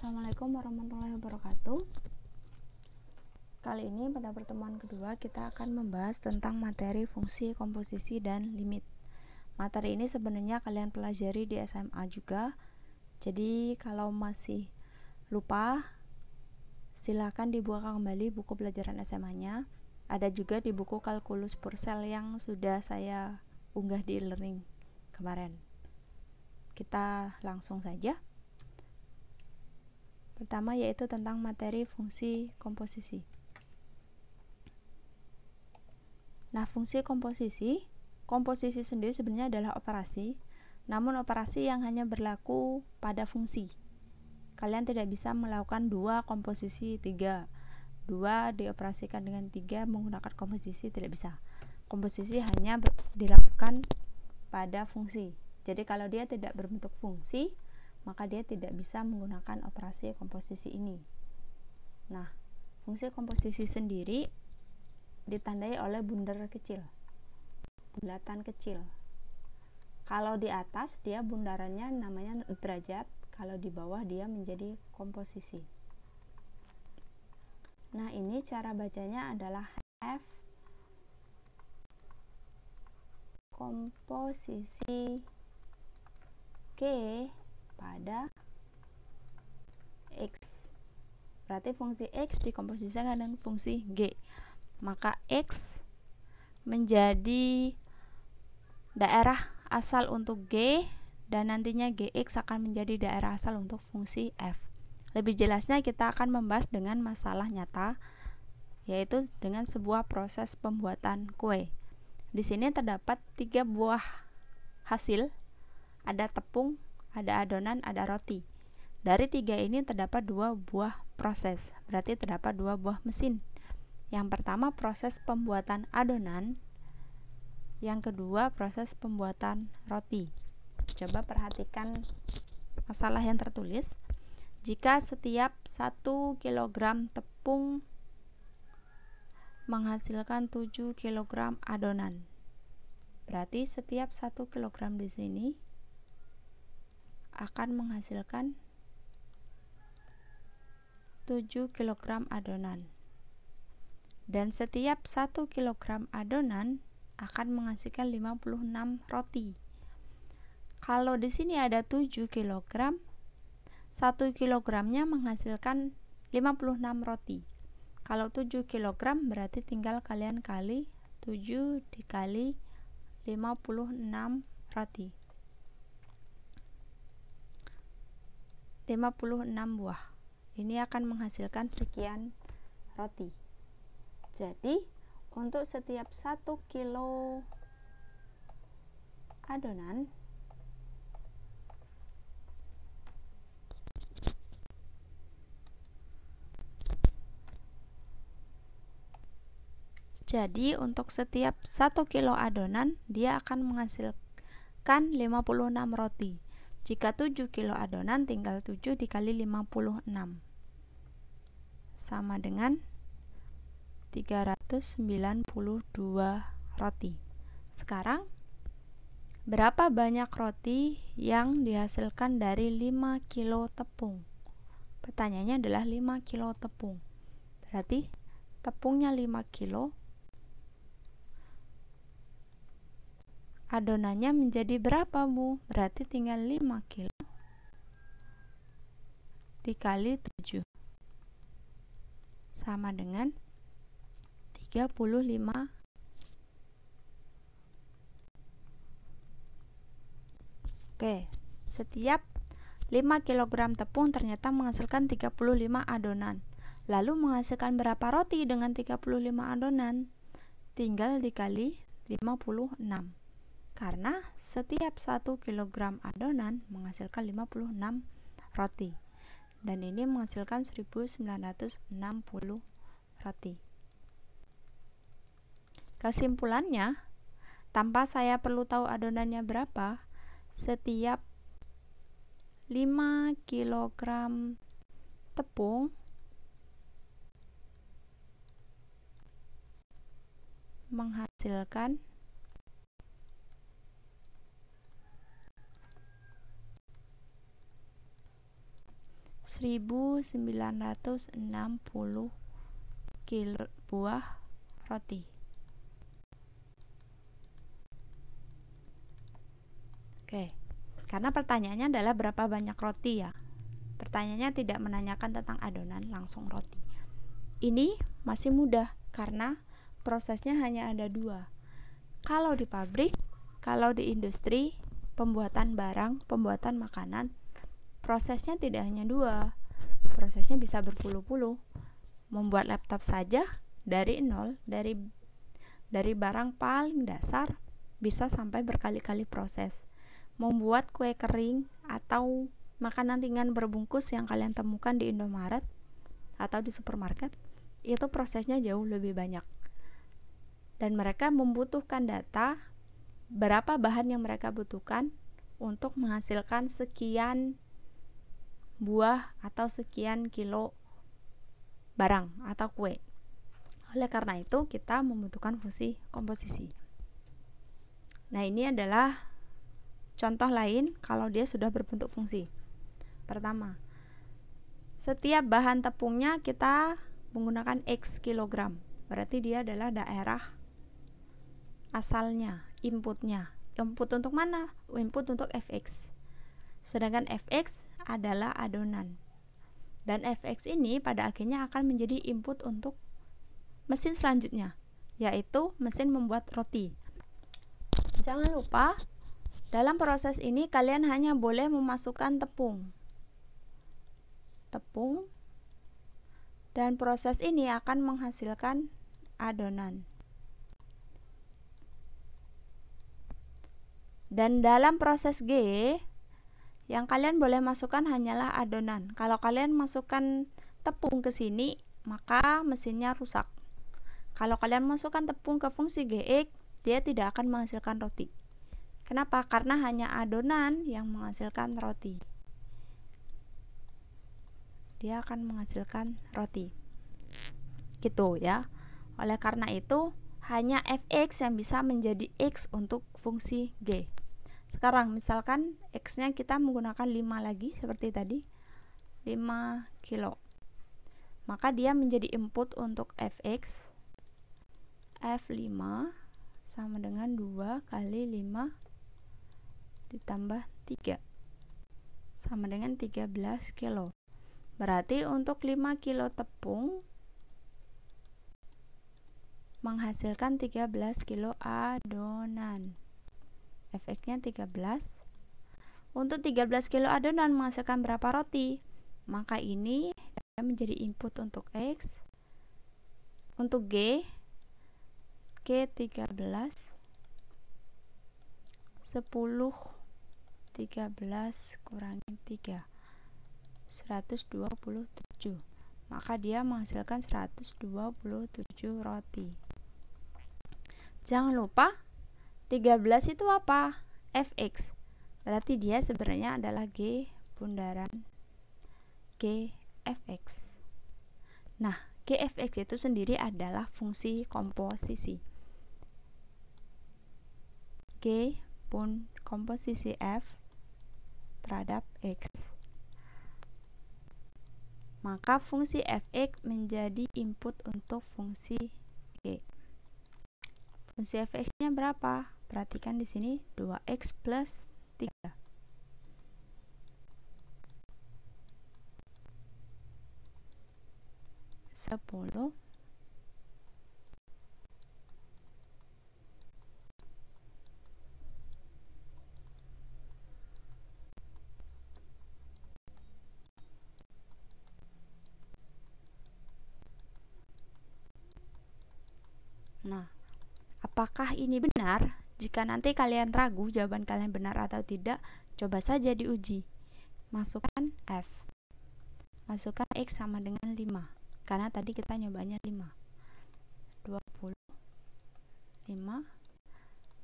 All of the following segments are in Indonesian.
Assalamualaikum warahmatullahi wabarakatuh. Kali ini pada pertemuan kedua kita akan membahas tentang materi fungsi, komposisi, dan limit. Materi ini sebenarnya kalian pelajari di SMA juga. Jadi kalau masih lupa, silakan dibuka kembali buku pelajaran SMA-nya. Ada juga di buku kalkulus Purcell yang sudah saya unggah di e-learning kemarin. Kita langsung saja. Pertama yaitu tentang materi fungsi komposisi. Nah, fungsi komposisi sendiri sebenarnya adalah operasi, namun operasi yang hanya berlaku pada fungsi. Kalian tidak bisa melakukan dua komposisi tiga. Dua dioperasikan dengan tiga menggunakan komposisi, tidak bisa. Komposisi hanya dilakukan pada fungsi. Jadi kalau dia tidak berbentuk fungsi, maka dia tidak bisa menggunakan operasi komposisi ini. Nah, fungsi komposisi sendiri ditandai oleh bundar kecil, bulatan kecil. Kalau di atas dia bundarannya namanya derajat, kalau di bawah dia menjadi komposisi. Nah, ini cara bacanya adalah F komposisi G pada X. Berarti fungsi X dikomposisikan dengan fungsi G. Maka X menjadi daerah asal untuk G dan nantinya GX akan menjadi daerah asal untuk fungsi F. Lebih jelasnya kita akan membahas dengan masalah nyata, yaitu dengan sebuah proses pembuatan kue. Di sini terdapat 3 buah hasil, ada tepung, ada adonan, ada roti. Dari 3 ini terdapat 2 buah proses, berarti terdapat 2 buah mesin. Yang pertama proses pembuatan adonan, yang kedua proses pembuatan roti. Coba perhatikan masalah yang tertulis. Jika setiap 1 kg tepung menghasilkan 7 kg adonan, berarti setiap 1 kg di sini akan menghasilkan 7 kg adonan. Dan setiap 1 kg adonan akan menghasilkan 56 roti. Kalau di sini ada 7 kg, 1 kilogramnya menghasilkan 56 roti. Kalau 7 kg berarti tinggal kalian kali 7 dikali 56 roti. 56 buah. Ini akan menghasilkan sekian roti. Jadi untuk setiap 1 kilo adonan dia akan menghasilkan 56 roti. Jika 7 kilo adonan tinggal 7 dikali 56 sama dengan 392 roti. Sekarang berapa banyak roti yang dihasilkan dari 5 kilo tepung? Pertanyaannya adalah 5 kilo tepung. Berarti tepungnya 5 kilo, adonannya menjadi berapa, Bu? Berarti tinggal 5 kilo dikali 7 sama dengan 35. Oke, setiap 5 kg tepung ternyata menghasilkan 35 adonan. Lalu menghasilkan berapa roti dengan 35 adonan? Tinggal dikali 56. Karena setiap 1 kg adonan menghasilkan 56 roti. Dan ini menghasilkan 1960 roti. Kesimpulannya, tanpa saya perlu tahu adonannya berapa, setiap 5 kg tepung menghasilkan 1 1960 buah roti. Oke, karena pertanyaannya adalah berapa banyak roti ya. Pertanyaannya tidak menanyakan tentang adonan, langsung roti. Ini masih mudah karena prosesnya hanya ada dua. Kalau di pabrik, kalau di industri, pembuatan barang, pembuatan makanan, prosesnya tidak hanya dua. Prosesnya bisa berpuluh-puluh. Membuat laptop saja dari nol, dari barang paling dasar bisa sampai berkali-kali proses. Membuat kue kering atau makanan ringan berbungkus yang kalian temukan di Indomaret atau di supermarket, itu prosesnya jauh lebih banyak. Dan mereka membutuhkan data berapa bahan yang mereka butuhkan untuk menghasilkan sekian buah atau sekian kilo barang atau kue. Oleh karena itu, kita membutuhkan fungsi komposisi. Nah, ini adalah contoh lain kalau dia sudah berbentuk fungsi. Pertama, setiap bahan tepungnya kita menggunakan X kilogram. Berarti dia adalah daerah asalnya, inputnya. Input untuk mana? Input untuk Fx. Sedangkan Fx adalah adonan. Dan Fx ini pada akhirnya akan menjadi input untuk mesin selanjutnya, yaitu mesin membuat roti. Jangan lupa, dalam proses ini kalian hanya boleh memasukkan tepung. Dan proses ini akan menghasilkan adonan. Dan dalam proses G, yang kalian boleh masukkan hanyalah adonan. Kalau kalian masukkan tepung ke sini, maka mesinnya rusak. Kalau kalian masukkan tepung ke fungsi Gx, dia tidak akan menghasilkan roti. Kenapa? Karena hanya adonan yang menghasilkan roti. Dia akan menghasilkan roti. Gitu ya. Oleh karena itu, hanya Fx yang bisa menjadi X untuk fungsi G. Sekarang misalkan X-nya kita menggunakan 5 lagi seperti tadi, 5 kilo. Maka dia menjadi input untuk Fx. F5 sama dengan 2 kali 5 ditambah 3 sama dengan 13 kilo. Berarti untuk 5 kilo tepung menghasilkan 13 kilo adonan. Fx-nya 13. Untuk 13 kilo adonan menghasilkan berapa roti? Maka ini menjadi input untuk X. Untuk G 13 10 13 kurangi 3 127. Maka dia menghasilkan 127 roti. Jangan lupa 13 itu apa? Fx. Berarti dia sebenarnya adalah G bundaran Gfx. Nah, Gfx itu sendiri adalah fungsi komposisi. G pun komposisi F terhadap X. Maka fungsi Fx menjadi input untuk fungsi G. Fungsi Fx-nya berapa? Perhatikan di sini 2x plus 3. Sepuluh Nah, apakah ini benar? Jika nanti kalian ragu jawaban kalian benar atau tidak, coba saja diuji. Masukkan F. Masukkan X sama dengan 5. Karena tadi kita nyobanya 5. 25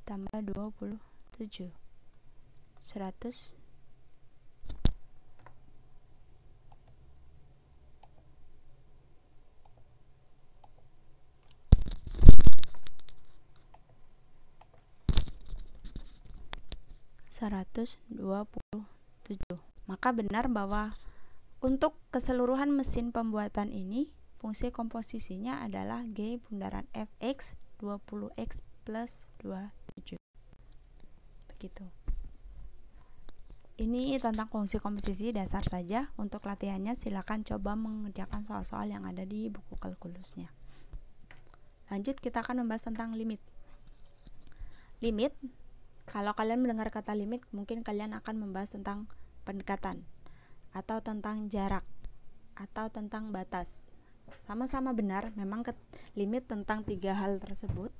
tambah 27. 100. Maka benar bahwa Untuk keseluruhan mesin pembuatan ini, fungsi komposisinya adalah G bundaran fx 20x plus 27. Begitu. Ini tentang fungsi komposisi dasar saja. Untuk latihannya silakan coba mengerjakan soal-soal yang ada di buku kalkulusnya. Lanjut, kita akan membahas tentang limit. Limit, kalau kalian mendengar kata limit, mungkin kalian akan membahas tentang pendekatan, atau tentang jarak, atau tentang batas. Sama-sama benar, memang limit tentang 3 hal tersebut.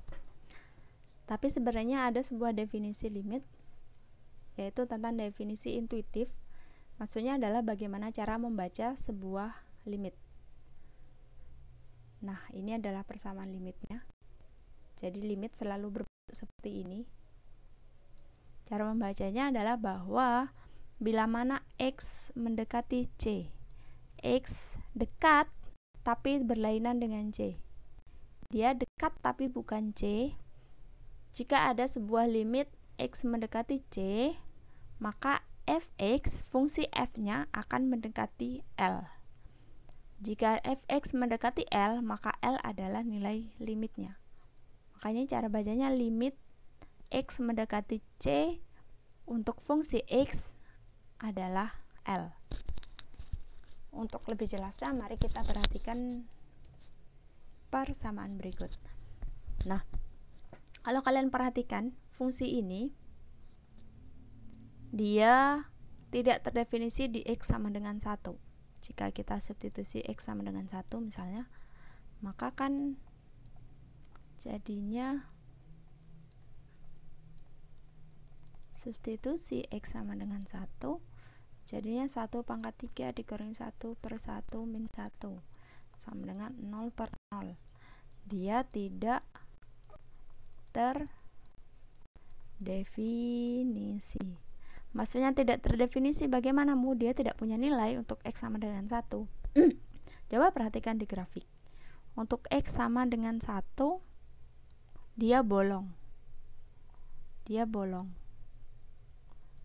Tapi sebenarnya ada sebuah definisi limit, yaitu tentang definisi intuitif. Maksudnya adalah bagaimana cara membaca sebuah limit. Nah, ini adalah persamaan limitnya. Jadi limit selalu berbentuk seperti ini. Cara membacanya adalah bahwa bila mana X mendekati C, X dekat tapi berlainan dengan C. Dia dekat tapi bukan C. Jika ada sebuah limit X mendekati C, maka fx, fungsi f-nya akan mendekati L. Jika fx mendekati L, maka L adalah nilai limitnya. Makanya cara bacanya limit X mendekati C untuk fungsi X adalah L. Untuk lebih jelasnya, mari kita perhatikan persamaan berikut. Nah, kalau kalian perhatikan, fungsi ini dia tidak terdefinisi di X sama dengan 1. Jika kita substitusi X sama dengan 1 misalnya, maka kan jadinya substitusi X sama dengan 1, jadinya 1 pangkat 3 dikurangi 1 per 1 min 1 sama dengan 0 per 0. Dia tidak terdefinisi. Maksudnya tidak terdefinisi bagaimana? Dia tidak punya nilai untuk X sama dengan 1. Coba perhatikan di grafik. Untuk X sama dengan 1, dia bolong. Dia bolong.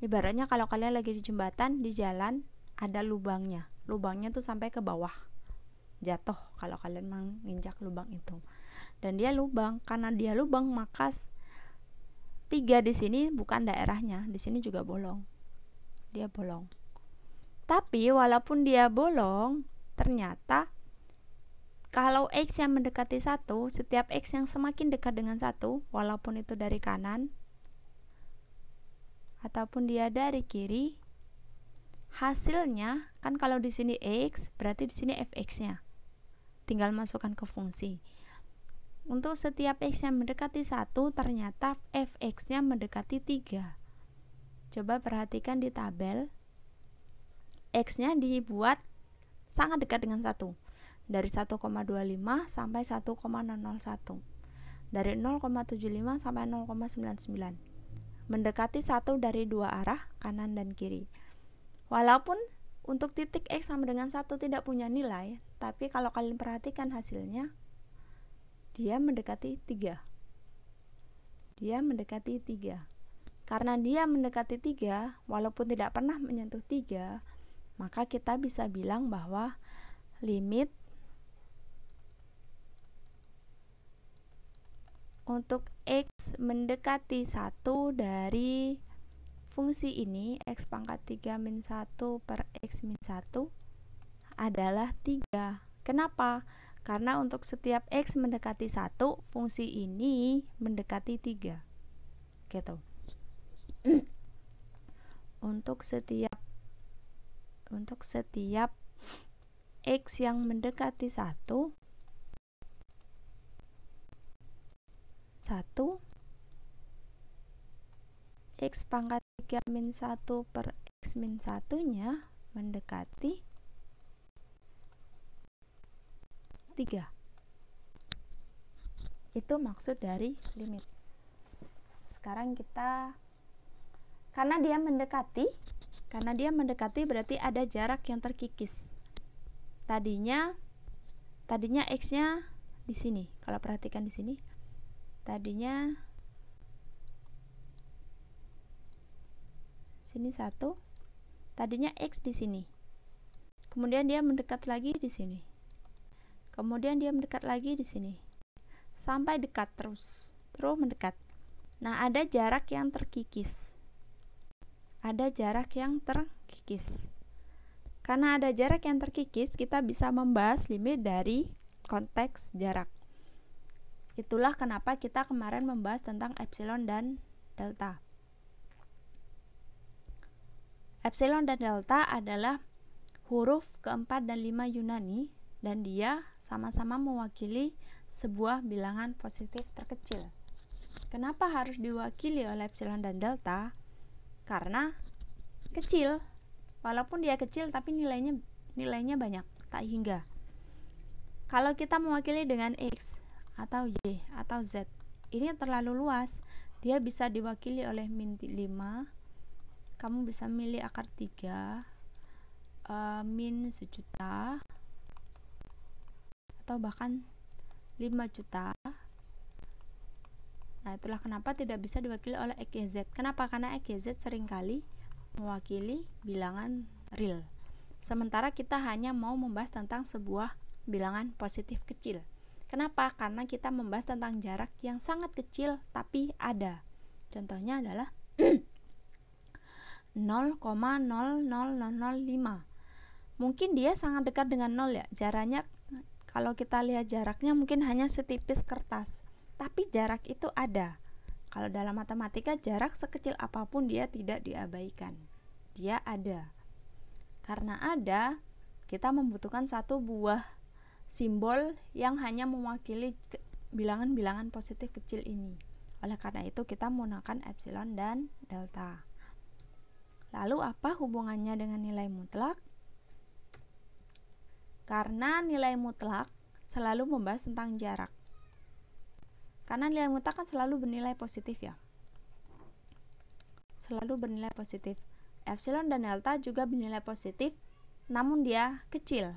Ibaratnya kalau kalian lagi di jembatan, di jalan, ada lubangnya. Lubangnya tuh sampai ke bawah. Jatuh kalau kalian menginjak lubang itu. Dan dia lubang. Karena dia lubang, maka 3 di sini bukan daerahnya, di sini juga bolong. Dia bolong. Tapi walaupun dia bolong, ternyata kalau X yang mendekati 1, setiap X yang semakin dekat dengan 1, walaupun itu dari kanan ataupun dia dari kiri, hasilnya kan kalau di sini X, berarti di sini fx-nya. Tinggal masukkan ke fungsi. Untuk setiap X yang mendekati 1, ternyata fx-nya mendekati 3. Coba perhatikan di tabel. X-nya dibuat sangat dekat dengan 1. Dari 1,25 sampai 1,001. Dari 0,75 sampai 0,99. Mendekati 1 dari 2 arah, kanan dan kiri. Walaupun untuk titik X sama dengan 1 tidak punya nilai, tapi kalau kalian perhatikan hasilnya, dia mendekati 3. Dia mendekati 3. Karena dia mendekati 3, walaupun tidak pernah menyentuh 3, maka kita bisa bilang bahwa limit untuk X mendekati 1 dari fungsi ini, X pangkat 3 min 1 per X min 1 adalah 3. Kenapa? Karena untuk setiap X mendekati 1, fungsi ini mendekati 3. Gitu. Untuk setiap X yang mendekati 1, X pangkat 3 min 1 per X min 1 nya mendekati 3. Itu maksud dari limit. Sekarang kita, karena dia mendekati berarti ada jarak yang terkikis. Tadinya X-nya di sini. Kalau perhatikan di sini, tadinya sini 1, tadinya X di sini. kemudian dia mendekat lagi di sini, kemudian dia mendekat lagi di sini, sampai dekat terus mendekat. Nah, ada jarak yang terkikis. Ada jarak yang terkikis. Karena ada jarak yang terkikis, kita bisa membahas limit dari konteks jarak. Itulah kenapa kita kemarin membahas tentang epsilon dan delta. Epsilon dan delta adalah huruf keempat dan 5 Yunani, dan dia sama-sama mewakili sebuah bilangan positif terkecil. Kenapa harus diwakili oleh epsilon dan delta? Karena kecil. Walaupun dia kecil tapi nilainya banyak, tak hingga. Kalau kita mewakili dengan X atau Y atau Z, ini terlalu luas. Dia bisa diwakili oleh min 5. Kamu bisa milih akar 3, min 1 juta, atau bahkan 5 juta. Nah, itulah kenapa tidak bisa diwakili oleh X, Y, Z. Kenapa? Karena X, Y, Z seringkali mewakili bilangan real. Sementara kita hanya mau membahas tentang sebuah bilangan positif kecil. Kenapa? Karena kita membahas tentang jarak yang sangat kecil tapi ada. Contohnya adalah 0,00005. Mungkin dia sangat dekat dengan 0 ya. Jaraknya, kalau kita lihat jaraknya mungkin hanya setipis kertas. Tapi jarak itu ada. Kalau dalam matematika, jarak sekecil apapun dia tidak diabaikan. Dia ada. Karena ada, kita membutuhkan satu buah simbol yang hanya mewakili bilangan-bilangan positif kecil ini. Oleh karena itu, kita menggunakan epsilon dan delta. Lalu apa hubungannya dengan nilai mutlak? Karena nilai mutlak selalu membahas tentang jarak. Karena nilai mutlak kan selalu bernilai positif ya. Selalu bernilai positif. Epsilon dan delta juga bernilai positif, namun dia kecil.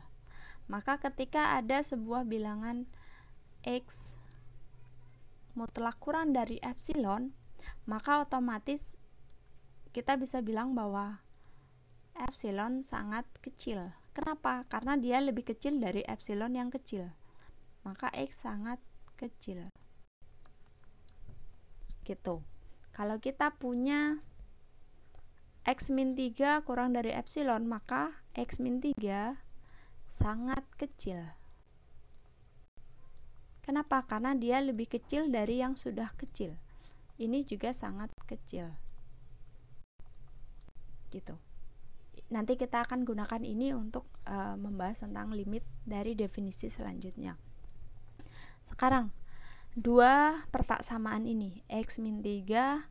Maka ketika ada sebuah bilangan X mutlak kurang dari epsilon, maka otomatis kita bisa bilang bahwa epsilon sangat kecil. Kenapa? Karena dia lebih kecil dari epsilon yang kecil. Maka X sangat kecil. Gitu. Kalau kita punya X min 3 kurang dari epsilon, maka X min 3 sangat kecil. Kenapa? Karena dia lebih kecil dari yang sudah kecil. Ini juga sangat kecil. Gitu. Nanti kita akan gunakan ini untuk membahas tentang limit dari definisi selanjutnya. Sekarang, dua pertaksamaan ini, X min 3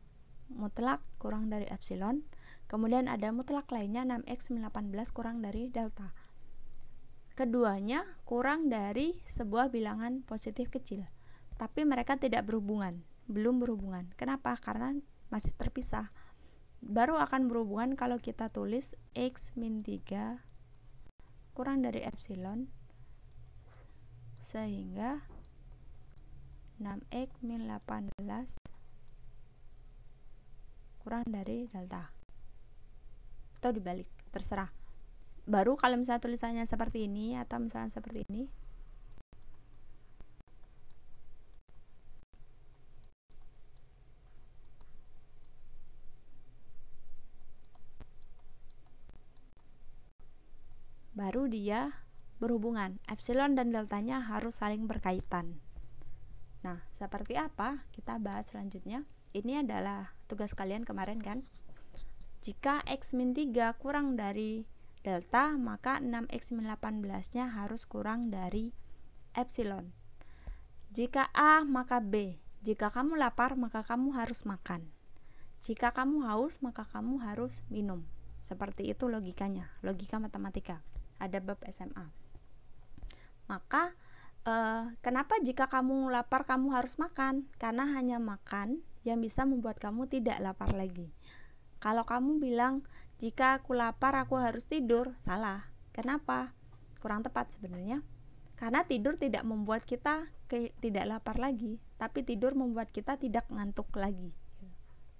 mutlak kurang dari epsilon, kemudian ada mutlak lainnya 6X min 18 kurang dari delta. Keduanya kurang dari sebuah bilangan positif kecil, tapi mereka tidak berhubungan, belum berhubungan. Kenapa? Karena masih terpisah. Baru akan berhubungan kalau kita tulis X min 3 kurang dari epsilon, sehingga 6X min 18 kurang dari delta, atau dibalik, terserah. Baru kalau misalnya tulisannya seperti ini atau misalnya seperti ini, baru dia berhubungan. Epsilon dan deltanya harus saling berkaitan. Nah, seperti apa? Kita bahas selanjutnya. Ini adalah tugas kalian kemarin kan? Jika X min 3 kurang dari delta, maka 6X min 18-nya harus kurang dari epsilon. Jika A, maka B. Jika kamu lapar, maka kamu harus makan. Jika kamu haus, maka kamu harus minum. Seperti itu logikanya, logika matematika. Ada bab SMA. Maka kenapa jika kamu lapar kamu harus makan? Karena hanya makan yang bisa membuat kamu tidak lapar lagi. Kalau kamu bilang jika aku lapar aku harus tidur, salah. Kenapa? Kurang tepat sebenarnya. Karena tidur tidak membuat kita tidak lapar lagi, tapi tidur membuat kita tidak ngantuk lagi.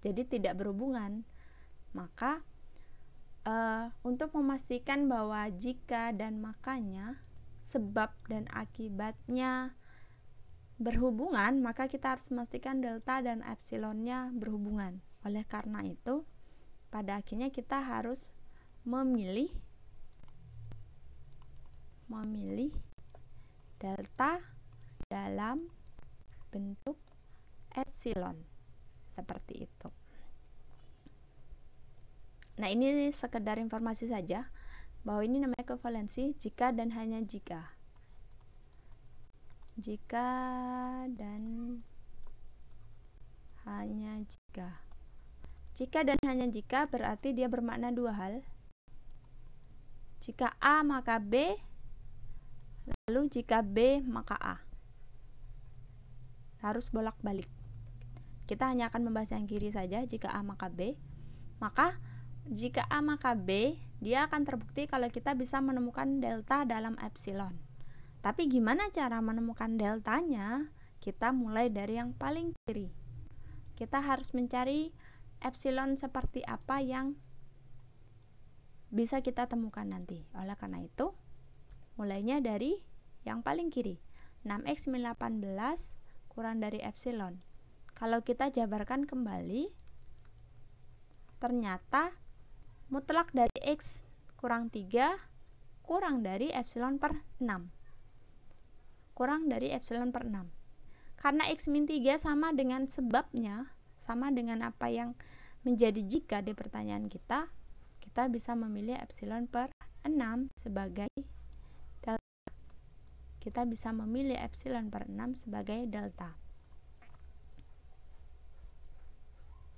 Jadi tidak berhubungan. Maka untuk memastikan bahwa jika dan makanya, sebab dan akibatnya berhubungan, maka kita harus memastikan delta dan epsilonnya berhubungan. Oleh karena itu, pada akhirnya kita harus memilih delta dalam bentuk epsilon, seperti itu. Nah, ini sekedar informasi saja bahwa ini namanya kovalensi jika dan hanya jika. Jika dan hanya jika. Jika dan hanya jika berarti dia bermakna dua hal. Jika A maka B, lalu jika B maka A. Harus bolak-balik. Kita hanya akan membahas yang kiri saja, jika A maka B. Maka jika A maka B, dia akan terbukti kalau kita bisa menemukan delta dalam epsilon. Tapi gimana cara menemukan deltanya? Kita mulai dari yang paling kiri. Kita harus mencari epsilon seperti apa yang bisa kita temukan nanti. Oleh karena itu, mulainya dari yang paling kiri. 6x min 18 kurang dari epsilon. Kalau kita jabarkan kembali, ternyata mutlak dari x kurang 3 kurang dari epsilon per 6. Kurang dari epsilon per 6. Karena x min 3 sama dengan sebabnya, sama dengan apa yang menjadi jika di pertanyaan kita bisa memilih epsilon per 6 sebagai delta. Kita bisa memilih epsilon per 6 sebagai delta.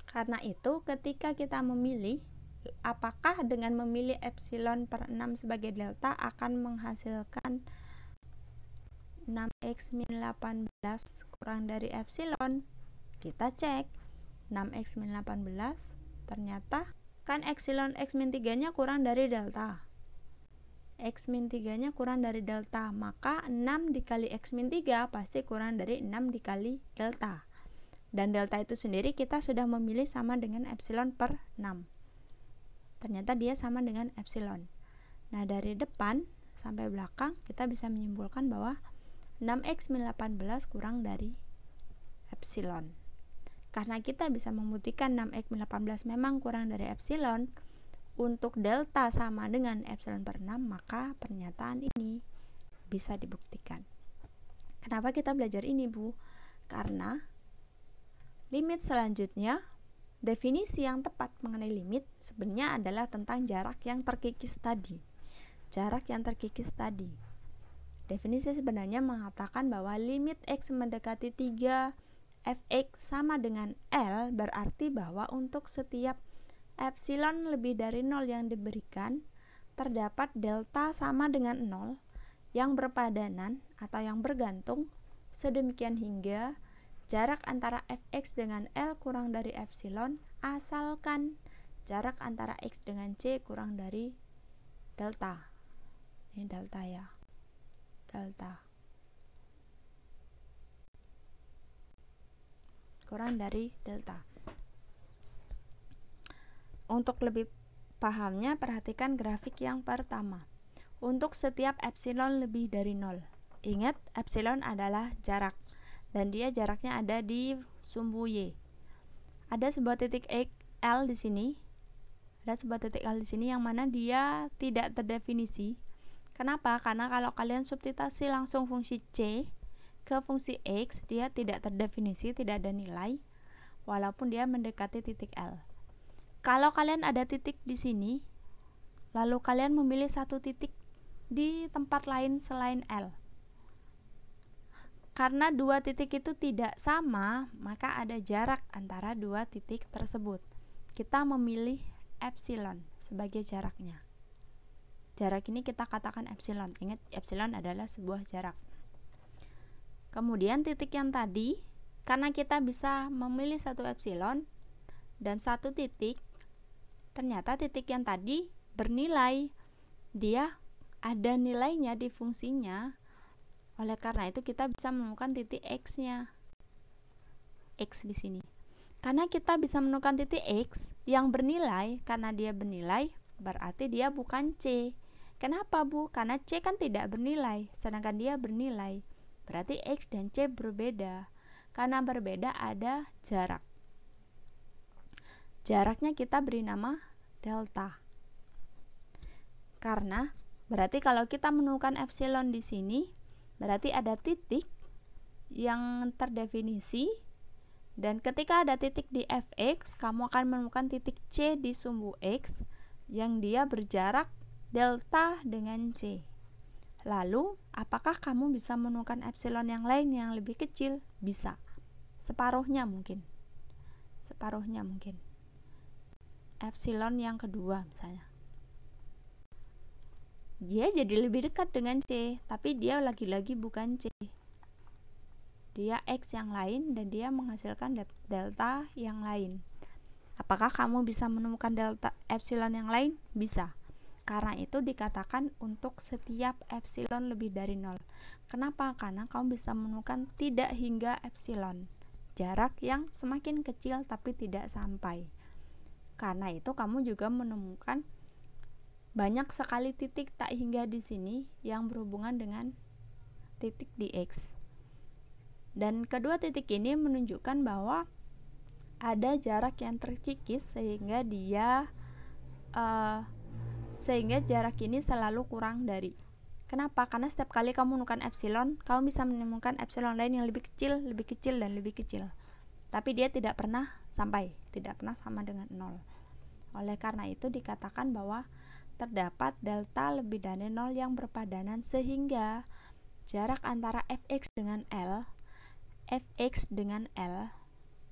Karena itu, ketika kita memilih, apakah dengan memilih epsilon per 6 sebagai delta akan menghasilkan 6x min 18 kurang dari epsilon? Kita cek 6x min 18, ternyata kan epsilon x min 3 nya kurang dari delta. X min 3 nya kurang dari delta, maka 6 dikali x min 3 pasti kurang dari 6 dikali delta. Dan delta itu sendiri kita sudah memilih sama dengan epsilon per 6. Ternyata dia sama dengan epsilon. Nah, dari depan sampai belakang kita bisa menyimpulkan bahwa 6x min 18 kurang dari epsilon. Karena kita bisa membuktikan 6x min 18 memang kurang dari epsilon, untuk delta sama dengan epsilon per 6, maka pernyataan ini bisa dibuktikan. Kenapa kita belajar ini, Bu? Karena limit selanjutnya, definisi yang tepat mengenai limit sebenarnya adalah tentang jarak yang terkikis tadi. Jarak yang terkikis tadi. Definisi sebenarnya mengatakan bahwa limit x mendekati 3 fx sama dengan L, berarti bahwa untuk setiap epsilon lebih dari 0 yang diberikan, terdapat delta sama dengan 0 yang berpadanan atau yang bergantung, sedemikian hingga jarak antara fx dengan L kurang dari epsilon, asalkan jarak antara x dengan c kurang dari delta. Ini delta ya. Delta. Kurang dari delta. Untuk lebih pahamnya, perhatikan grafik yang pertama. Untuk setiap epsilon lebih dari 0. Ingat, epsilon adalah jarak. Dan dia jaraknya ada di sumbu Y. Ada sebuah titik L di sini. Ada sebuah titik L di sini yang mana dia tidak terdefinisi. Kenapa? Karena kalau kalian substitusi langsung fungsi C ke fungsi X, dia tidak terdefinisi, tidak ada nilai, walaupun dia mendekati titik L. Kalau kalian ada titik di sini, lalu kalian memilih satu titik di tempat lain selain L. Karena dua titik itu tidak sama, maka ada jarak antara dua titik tersebut. Kita memilih epsilon sebagai jaraknya. Jarak ini kita katakan epsilon. Ingat, epsilon adalah sebuah jarak. Kemudian titik yang tadi, karena kita bisa memilih satu epsilon dan satu titik, ternyata titik yang tadi bernilai. Dia ada nilainya di fungsinya. Oleh karena itu kita bisa menemukan titik x-nya. X di sini. Karena kita bisa menemukan titik x yang bernilai, karena dia bernilai, berarti dia bukan C. Kenapa, Bu? Karena C kan tidak bernilai, sedangkan dia bernilai. Berarti X dan C berbeda. Karena berbeda ada jarak. Jaraknya kita beri nama delta. Karena berarti kalau kita menemukan epsilon di sini, berarti ada titik yang terdefinisi, dan ketika ada titik di fx, kamu akan menemukan titik C di sumbu X yang dia berjarak delta dengan C. Lalu, apakah kamu bisa menemukan epsilon yang lain yang lebih kecil? Bisa. Separuhnya mungkin. Epsilon yang kedua misalnya. Dia jadi lebih dekat dengan C, tapi dia lagi-lagi bukan C. Dia X yang lain dan dia menghasilkan delta yang lain. Apakah kamu bisa menemukan delta epsilon yang lain? Bisa. Karena itu dikatakan untuk setiap epsilon lebih dari 0. Kenapa? Karena kamu bisa menemukan tidak hingga epsilon. Jarak yang semakin kecil tapi tidak sampai. Karena itu kamu juga menemukan banyak sekali titik tak hingga di sini yang berhubungan dengan titik di X. Dan kedua titik ini menunjukkan bahwa ada jarak yang terkikis sehingga jarak ini selalu kurang dari. Kenapa? Karena setiap kali kamu menemukan epsilon, kamu bisa menemukan epsilon lain yang lebih kecil, dan lebih kecil. Tapi dia tidak pernah sampai, tidak pernah sama dengan 0. Oleh karena itu dikatakan bahwa terdapat delta lebih dari 0 yang berpadanan sehingga jarak antara fx dengan L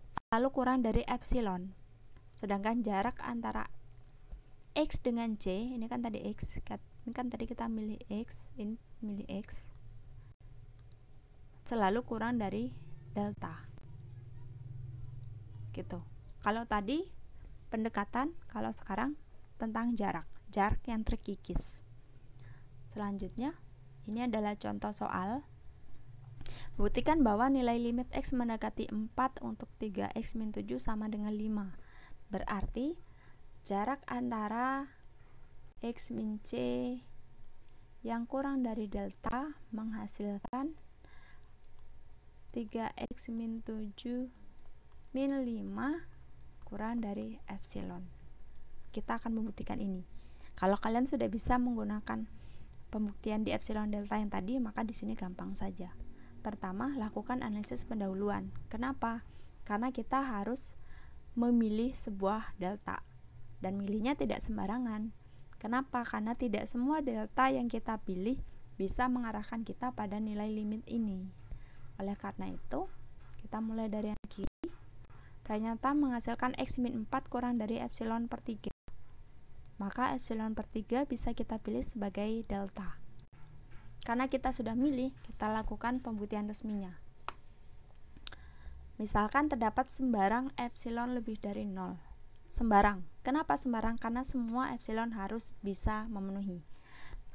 selalu kurang dari epsilon. Sedangkan jarak antara X dengan C, ini kan tadi X, ini kan tadi kita milih X, ini milih X, selalu kurang dari delta. Gitu. Kalau tadi pendekatan, kalau sekarang tentang jarak yang terkikis. Selanjutnya, ini adalah contoh soal. Buktikan bahwa nilai limit X mendekati 4 untuk 3X min 7 sama dengan 5. Berarti jarak antara X min C yang kurang dari delta menghasilkan 3X min 7 min 5 kurang dari epsilon. Kita akan membuktikan ini. Kalau kalian sudah bisa menggunakan pembuktian di epsilon delta yang tadi, maka di sini gampang saja. Pertama, lakukan analisis pendahuluan. Kenapa? Karena kita harus memilih sebuah delta. Dan milihnya tidak sembarangan. Kenapa? Karena tidak semua delta yang kita pilih bisa mengarahkan kita pada nilai limit ini. Oleh karena itu, kita mulai dari yang kiri. Ternyata menghasilkan X min 4 kurang dari epsilon per 3. Maka epsilon per 3 bisa kita pilih sebagai delta. Karena kita sudah milih, kita lakukan pembuktian resminya. Misalkan terdapat sembarang epsilon lebih dari 0. Sembarang. Kenapa sembarang? Karena semua epsilon harus bisa memenuhi.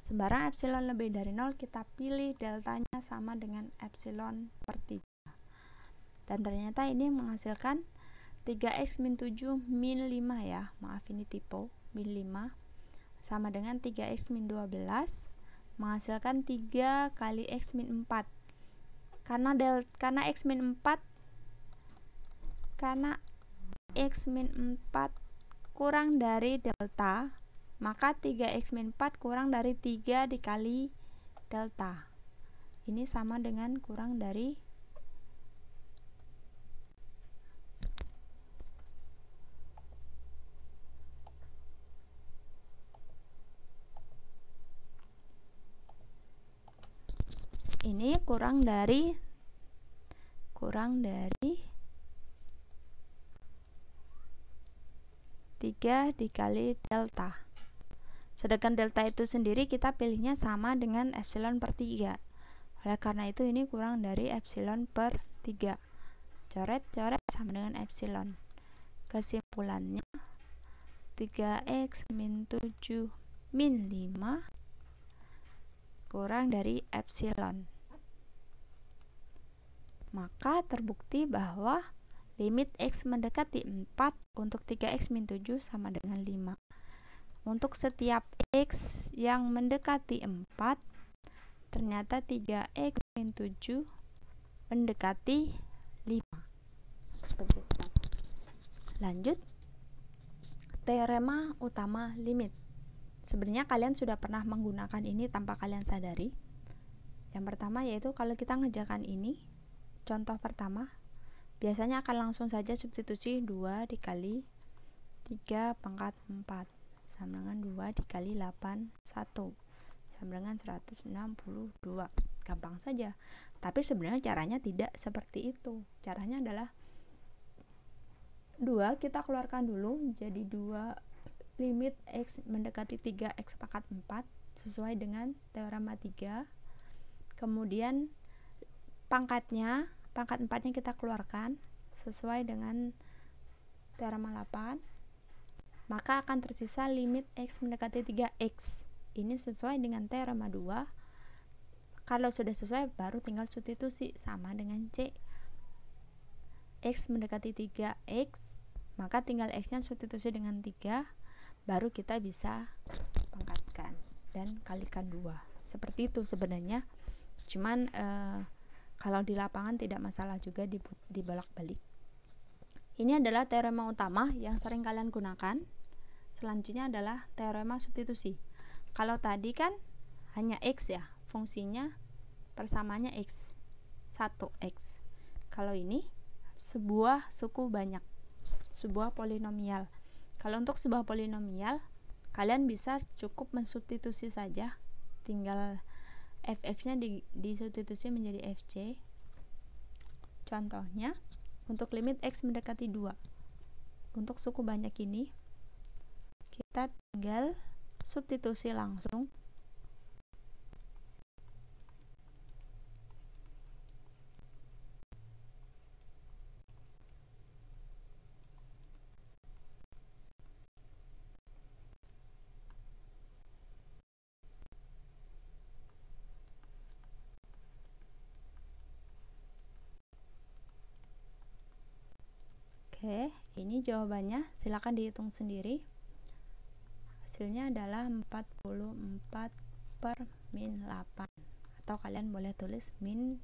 Sembarang epsilon lebih dari 0, kita pilih deltanya sama dengan epsilon per 3. Dan ternyata ini menghasilkan 3x min 7 min 5 ya. Maaf, ini typo, min 5 sama dengan 3x min 12 menghasilkan 3 kali x min 4. Karena x min 4 kurang dari delta, maka 3x min 4 kurang dari 3 dikali delta. Ini sama dengan kurang dari ini kurang dari 3 dikali delta. Sedangkan delta itu sendiri kita pilihnya sama dengan epsilon per 3. Oleh karena itu ini kurang dari epsilon per 3. Coret-coret sama dengan epsilon. Kesimpulannya 3x min 7 min 5 kurang dari epsilon. Maka terbukti bahwa limit X mendekati 4 untuk 3x min 7 sama dengan 5. untuk setiap X yang mendekati 4, ternyata 3X min 7 mendekati 5. Lanjut, teorema utama limit. Sebenarnya kalian sudah pernah menggunakan ini tanpa kalian sadari. Yang pertama yaitu kalau kita ngerjakan ini, contoh pertama, biasanya akan langsung saja substitusi 2 dikali 3 pangkat 4 sama dengan 2 dikali 8, 1 sama dengan 162. Gampang saja. Tapi sebenarnya caranya tidak seperti itu. Caranya adalah 2 kita keluarkan dulu, jadi 2 limit X mendekati 3X pangkat 4 sesuai dengan teorema 3. Kemudian pangkat 4-nya kita keluarkan sesuai dengan teorema 8. Maka akan tersisa limit X mendekati 3X. Ini sesuai dengan teorema 2. Kalau sudah sesuai baru tinggal substitusi sama dengan C. X mendekati 3X, maka tinggal X-nya substitusi dengan 3, baru kita bisa pangkatkan dan kalikan 2. Seperti itu sebenarnya. Cuman kalau di lapangan tidak masalah juga dibolak-balik. Ini adalah teorema utama yang sering kalian gunakan. Selanjutnya adalah teorema substitusi. Kalau tadi kan hanya X ya, fungsinya persamaannya X, 1X. Kalau ini sebuah suku banyak, sebuah polinomial. Kalau untuk sebuah polinomial, kalian bisa cukup mensubstitusi saja, tinggal fx-nya disubstitusi menjadi fc. Contohnya, untuk limit x mendekati 2, untuk suku banyak ini, kita tinggal substitusi langsung. Oke, ini jawabannya, silakan dihitung sendiri. Hasilnya adalah 44 per min 8, atau kalian boleh tulis min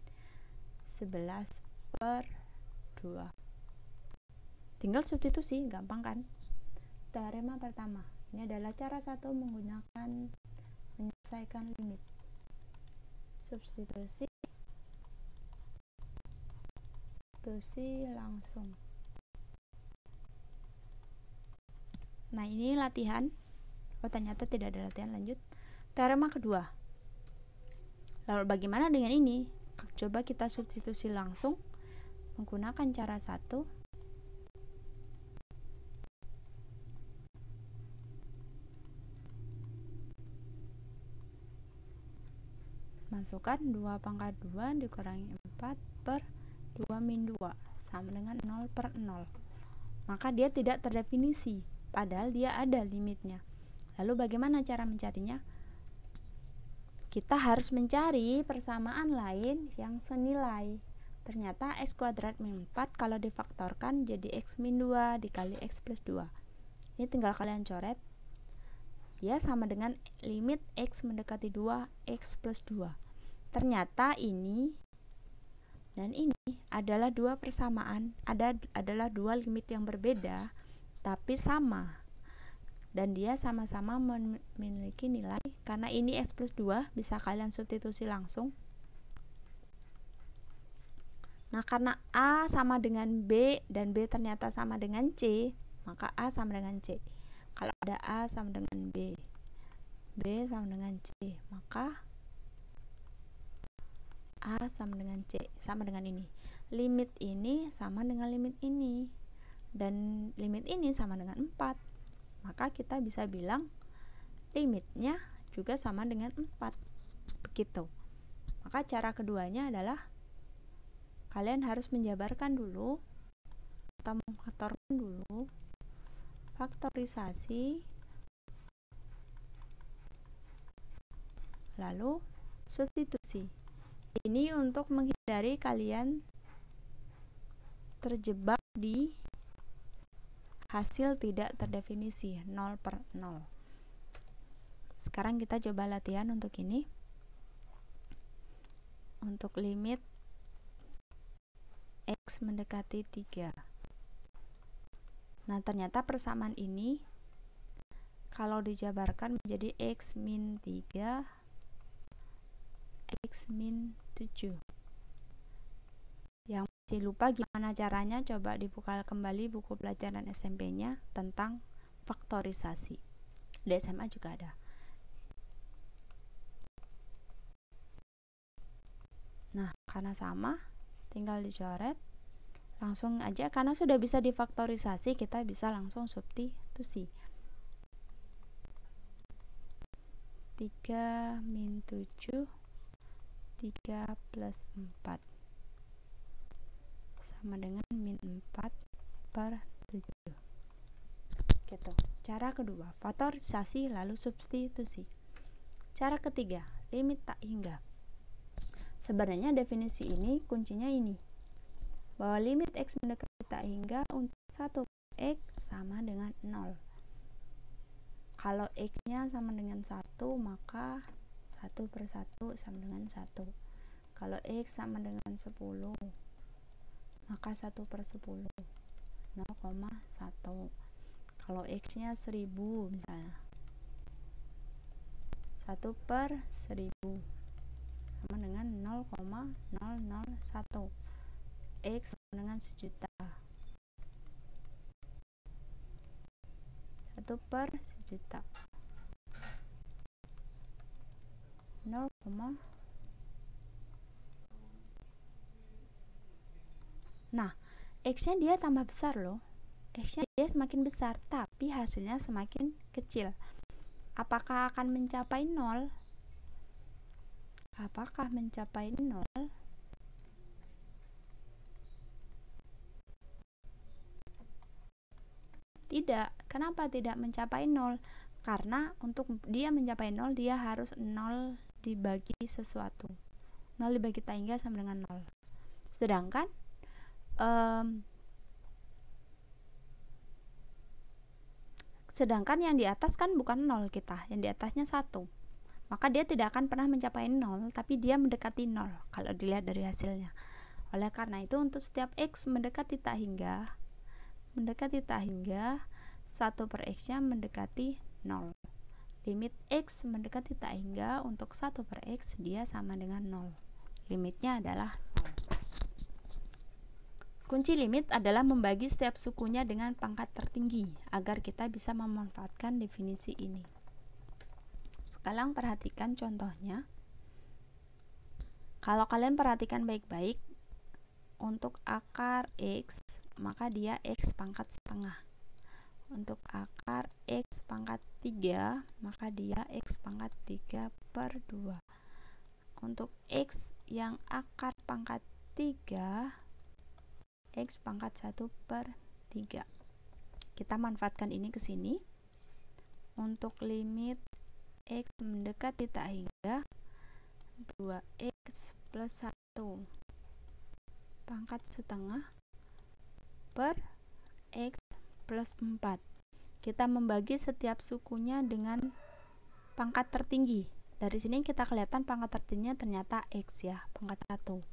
11 per 2. Tinggal substitusi, gampang kan? Teorema pertama, ini adalah cara satu menggunakan menyelesaikan limit. Substitusi langsung. Nah, ini latihan. Oh, ternyata tidak ada latihan. Lanjut. Teorema kedua. Lalu bagaimana dengan ini? Coba kita substitusi langsung menggunakan cara satu. Masukkan 2 pangkat 2 dikurangi 4 per 2 min 2 sama dengan 0 per 0. Maka dia tidak terdefinisi, padahal dia ada limitnya. Lalu bagaimana cara mencarinya? Kita harus mencari persamaan lain yang senilai. Ternyata x kuadrat min 4 kalau difaktorkan jadi x min 2 dikali x plus 2. Ini tinggal kalian coret. Dia sama dengan limit x mendekati 2 x plus 2. Ternyata ini dan ini adalah dua persamaan, adalah dua limit yang berbeda tapi sama, dan dia sama-sama memiliki nilai. Karena ini x plus 2 bisa kalian substitusi langsung. Nah, karena A sama dengan B dan B ternyata sama dengan C, maka A sama dengan C. Kalau ada A sama dengan B, B sama dengan C, maka A sama dengan C, sama dengan ini. Limit ini sama dengan limit ini, dan limit ini sama dengan 4. Maka kita bisa bilang limitnya juga sama dengan 4. Begitu. Maka cara keduanya adalah kalian harus menjabarkan dulu atau memfaktorkan dulu, faktorisasi, lalu substitusi. Ini untuk menghindari kalian terjebak di hasil tidak terdefinisi 0 per 0. Sekarang kita coba latihan untuk ini. Untuk limit X mendekati 3. Nah, ternyata persamaan ini kalau dijabarkan menjadi X min 3, X min 7. Yang masih lupa gimana caranya, coba dibuka kembali buku pelajaran SMP-nya tentang faktorisasi. Di SMA juga ada. Nah, karena sama, tinggal dicoret. Langsung aja, karena sudah bisa difaktorisasi, kita bisa langsung substitusi. 3 min 7, 3 plus 4 sama dengan min 4 per 7. Gitu. Cara kedua, faktorisasi lalu substitusi. Cara ketiga, limit tak hingga. Sebenarnya definisi ini kuncinya ini, bahwa limit X mendekati tak hingga untuk 1 X sama dengan 0. Kalau X nya sama dengan 1, maka 1 per 1 sama dengan 1. Kalau X sama dengan 10, maka 1 per 10 0,1. Kalau X nya 1000 misalnya, 1 per 1000 sama dengan 0,001. X sama dengan 1.000.000. 1 per 1.000.000. 0, nah, X nya dia tambah besar loh. X nya dia semakin besar, tapi hasilnya semakin kecil. Apakah akan mencapai 0? Apakah mencapai 0? Tidak. Kenapa tidak mencapai 0? Karena untuk dia mencapai 0, dia harus 0 dibagi sesuatu. 0 dibagi tak hingga sama dengan 0. Sedangkan yang di atas kan bukan 0 kita, yang di atasnya 1. Maka dia tidak akan pernah mencapai 0, tapi dia mendekati 0 kalau dilihat dari hasilnya. Oleh karena itu, untuk setiap X mendekati tak hingga, 1 per X nya mendekati 0. Limit X mendekati tak hingga untuk 1 per X dia sama dengan 0. Limitnya adalah 0. Kunci limit adalah membagi setiap sukunya dengan pangkat tertinggi agar kita bisa memanfaatkan definisi ini. Sekarang perhatikan contohnya. Kalau kalian perhatikan baik-baik, untuk akar X, maka dia X pangkat setengah. Untuk akar X pangkat 3, maka dia X pangkat 3 per 2. Untuk X yang akar pangkat 3, X pangkat 1 per 3. Kita manfaatkan ini ke sini. Untuk limit X mendekati tak hingga, 2X plus 1 pangkat setengah per X plus 4. Kita membagi setiap sukunya dengan pangkat tertinggi. Dari sini kita kelihatan pangkat tertingginya ternyata X ya, pangkat 1.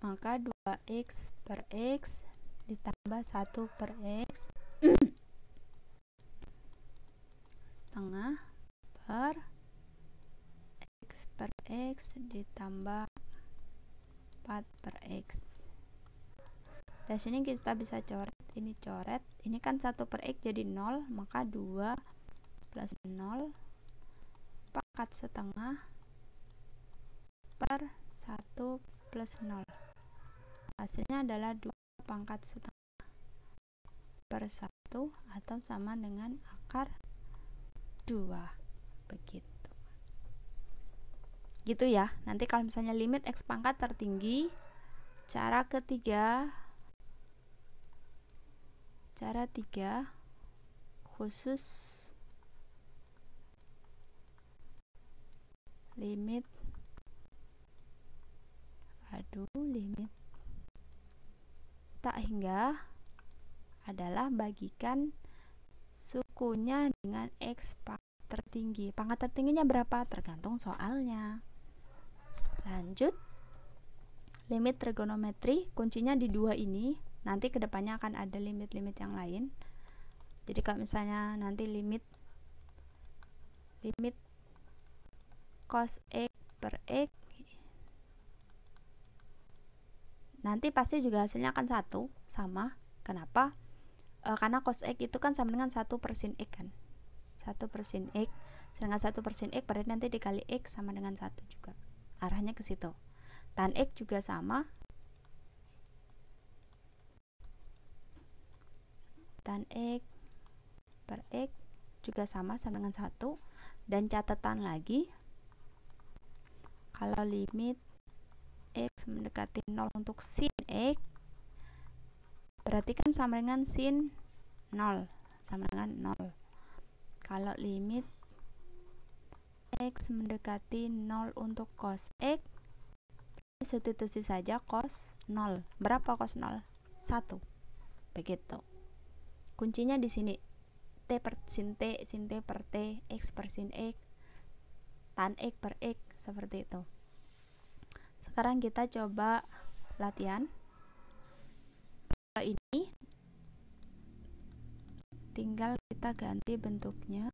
Maka 2X per X ditambah 1 per X setengah per X per X ditambah 4 per X. Dari sini kita bisa coret, ini kan 1 per X jadi 0, maka 2 plus 0 pangkat setengah per 1 plus 0. Hasilnya adalah 2 pangkat setengah per 1 atau sama dengan akar 2. Begitu. Gitu ya. Nanti kalau misalnya limit X pangkat tertinggi, cara 3 khusus limit tak hingga adalah bagikan sukunya dengan X pangkat tertinggi. Pangkat tertingginya berapa? Tergantung soalnya. Lanjut. Limit trigonometri, kuncinya di dua ini. Nanti kedepannya akan ada limit-limit yang lain. Jadi kalau misalnya nanti limit cos X per X, nanti pasti juga hasilnya akan satu, sama. Kenapa? Karena cos X itu kan sama dengan 1 per sin X kan. 1 per sin X, sedangkan 1 per sin X berarti nanti dikali X sama dengan 1 juga. Arahnya ke situ. Tan X juga sama. Tan X per X juga sama dengan 1. Dan catatan lagi, kalau limit X mendekati 0 untuk sin X, berarti kan sama dengan sin 0, sama dengan 0. Kalau limit X mendekati 0 untuk cos X, substitusi saja cos 0. Berapa cos 0? 1. Begitu. Kuncinya di sini. T per sin T, sin T per T, X per sin X, tan X per X, seperti itu. Sekarang kita coba latihan. Ini tinggal kita ganti bentuknya.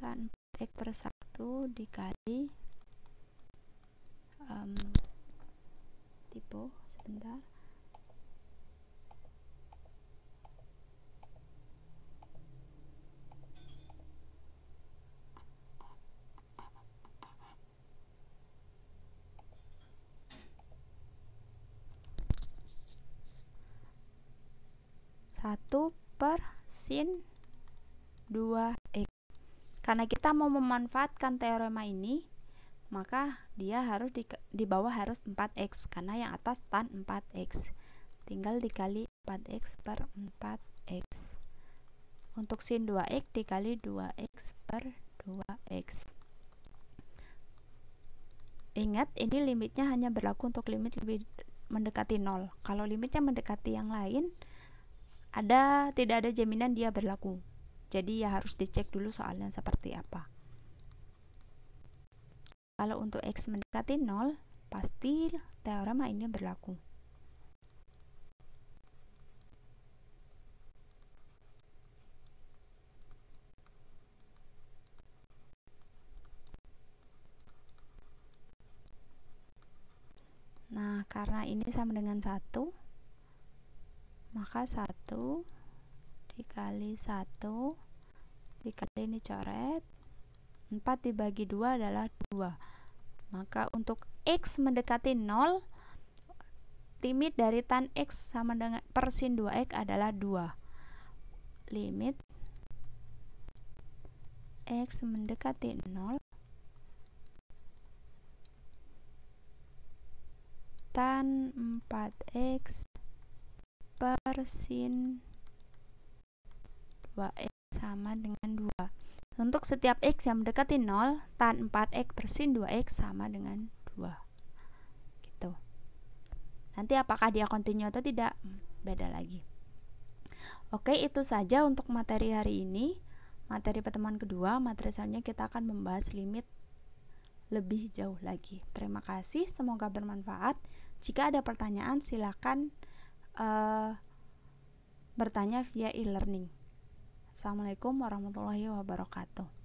Tan X per 1 dikali tipe, sebentar. Satu per sin 2x. Karena kita mau memanfaatkan teorema ini, maka dia harus di bawah harus 4x, karena yang atas tan 4x. Tinggal dikali 4x per 4x. Untuk sin 2x dikali 2x per 2x. Ingat, ini limitnya hanya berlaku untuk limit lebih mendekati 0. Kalau limitnya mendekati yang lain, tidak ada jaminan dia berlaku. Jadi ya harus dicek dulu soalnya seperti apa. Kalau untuk X mendekati 0, pasti teorema ini berlaku. Nah, karena ini sama dengan 1, maka 1 dikali 1 dikali ini coret, 4 dibagi 2 adalah 2. Maka untuk X mendekati 0, limit dari tan X sama dengan per sin 2x adalah 2. Limit X mendekati 0, tan 4x per sin 2x sama dengan 2. Untuk setiap X yang mendekati 0, tan 4x per sin 2x sama dengan 2. Gitu. Nanti apakah dia kontinu atau tidak, beda lagi. Oke, itu saja untuk materi hari ini. Materi pertemuan kedua, materi selanjutnya kita akan membahas limit lebih jauh lagi. Terima kasih, semoga bermanfaat. Jika ada pertanyaan, silakan bertanya via e-learning. Assalamualaikum warahmatullahi wabarakatuh.